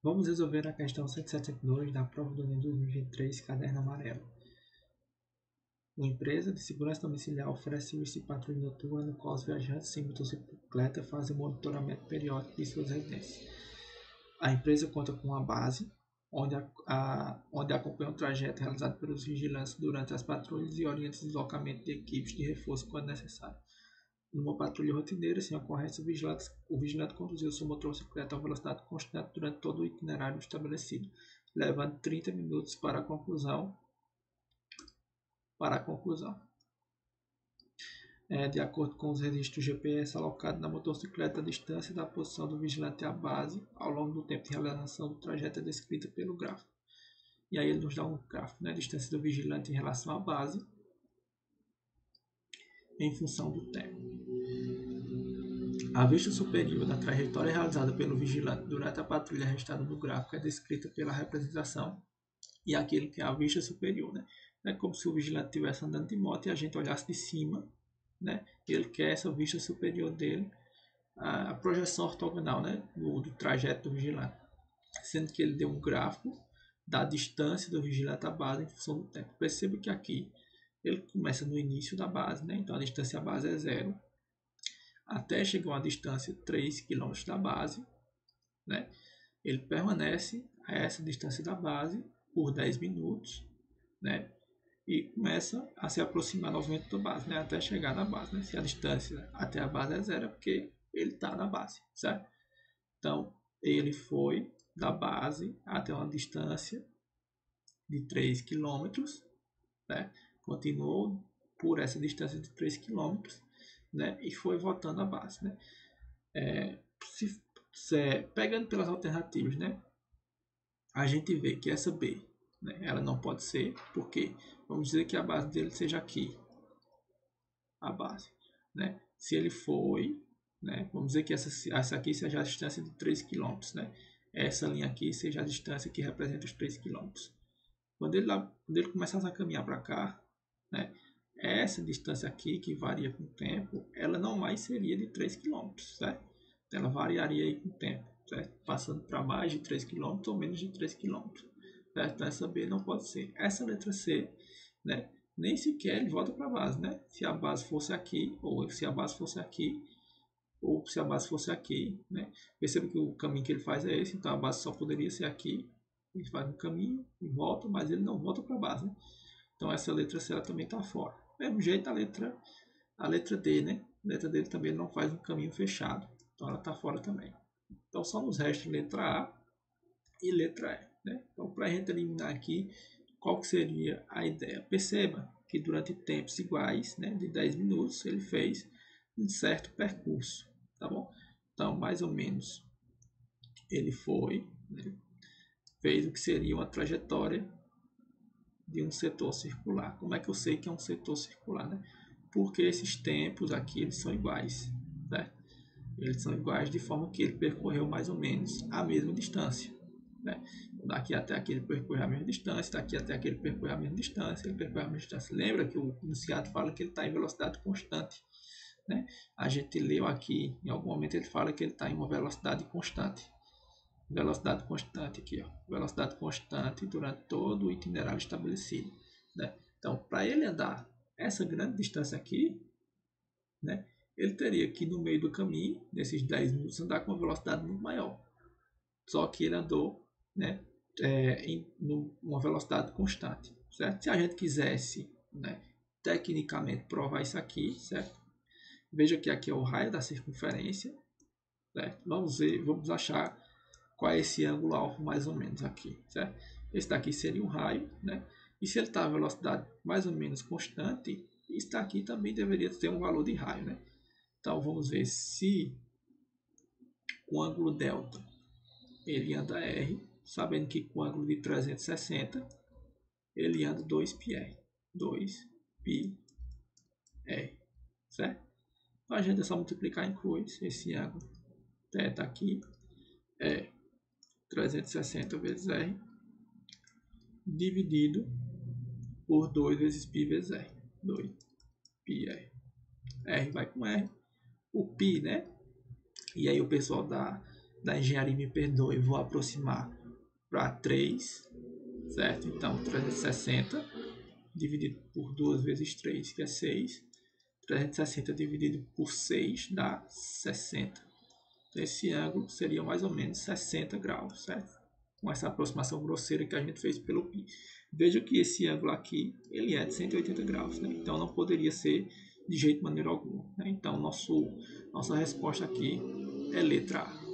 Vamos resolver a questão 172 da prova do Enem 2023, caderno amarelo. Uma empresa de segurança domiciliar oferece serviço de patrulha noturna no qual os viajantes sem motocicleta fazem monitoramento periódico de suas residências. A empresa conta com uma base, onde acompanha o trajeto realizado pelos vigilantes durante as patrulhas e orienta o deslocamento de equipes de reforço quando necessário. Numa patrulha rotineira, sem ocorrência, o vigilante conduziu sua motocicleta a velocidade constante durante todo o itinerário estabelecido, levando 30 minutos para a conclusão. De acordo com os registros GPS alocados na motocicleta, a distância da posição do vigilante à base ao longo do tempo de realização do trajeto é descrita pelo gráfico. E aí ele nos dá um gráfico, né? A distância do vigilante em relação à base em função do tempo. A vista superior da trajetória realizada pelo vigilante durante a patrulha restada no gráfico é descrita pela representação e aquele que é a vista superior, né? É como se o vigilante estivesse andando de moto e a gente olhasse de cima, né? Ele quer essa vista superior dele, a projeção ortogonal, né? do trajeto do vigilante, sendo que ele deu um gráfico da distância do vigilante à base em função do tempo. Perceba que aqui ele começa no início da base, né? Então a distância à base é 0, até chegar a uma distância 3 km da base, né? Ele permanece a essa distância da base por 10 minutos, né? E começa a se aproximar novamente da base, né? Até chegar na base, né? Se a distância até a base é 0, é porque ele está na base, certo? Então, ele foi da base até uma distância de 3 km, né? Continuou por essa distância de 3 km, né? E foi voltando à base, né? Pegando pelas alternativas, né? A gente vê que essa B, né, ela não pode ser, porque vamos dizer que a base dele seja aqui, a base, né? Se ele foi, né, vamos dizer que essa aqui seja a distância de 3 km, né? Essa linha aqui seja a distância que representa os 3 km. Quando ele começar a caminhar para cá, né, essa distância aqui, que varia com o tempo, ela não mais seria de 3 km, certo? Ela variaria aí com o tempo, certo? Passando para mais de 3 km ou menos de 3 km. Certo? Então essa B não pode ser. Essa letra C, né, nem sequer ele volta para a base, né? Se a base fosse aqui, ou se a base fosse aqui, ou se a base fosse aqui, né? Perceba que o caminho que ele faz é esse, então a base só poderia ser aqui. Ele faz um caminho e volta, mas ele não volta para a base, né? Então essa letra C ela também está fora. Do mesmo jeito a letra D, né? A letra D também não faz um caminho fechado, então ela está fora também. Então só nos resta letra A e letra E, né? Então para a gente eliminar aqui, qual que seria a ideia? Perceba que durante tempos iguais, né, de 10 minutos, ele fez um certo percurso, tá bom? Então mais ou menos ele foi, né, fez o que seria uma trajetória de um setor circular. Como é que eu sei que é um setor circular, né? Porque esses tempos aqui eles são iguais, né? Eles são iguais de forma que ele percorreu mais ou menos a mesma distância, né? Daqui até aqui ele percorreu a mesma distância, daqui até aqui ele percorreu a mesma distância, ele percorreu a mesma distância. Lembra que o enunciado fala que ele está em velocidade constante, né? A gente leu aqui, em algum momento ele fala que ele está em uma velocidade constante. Velocidade constante aqui, ó. Velocidade constante durante todo o itinerário estabelecido, né? Então, para ele andar essa grande distância aqui, né, ele teria que no meio do caminho, nesses 10 minutos, andar com uma velocidade muito maior. Só que ele andou, né, em uma velocidade constante, certo? Se a gente quisesse, né, tecnicamente provar isso aqui, certo? Veja que aqui é o raio da circunferência, certo? Vamos achar qual é esse ângulo alfa mais ou menos aqui, certo? Esse daqui seria um raio, né? E se ele está a velocidade mais ou menos constante, isso daqui também deveria ter um valor de raio, né? Então vamos ver se o ângulo delta ele anda R, sabendo que com o ângulo de 360 ele anda 2πr, 2πr, certo? Então a gente é só multiplicar em cruz esse ângulo θ aqui é 360 vezes R dividido por 2 vezes π vezes R, 2πr. R vai com R, o π, né? E aí o pessoal da da engenharia me perdoe, vou aproximar para 3, certo? Então, 360 dividido por 2 vezes 3, que é 6. 360 dividido por 6 dá 60. Então, esse ângulo seria mais ou menos 60 graus, certo? Com essa aproximação grosseira que a gente fez pelo π. Veja que esse ângulo aqui, ele é de 180 graus, né? Então não poderia ser de jeito maneira alguma, né? Então nossa resposta aqui é letra A.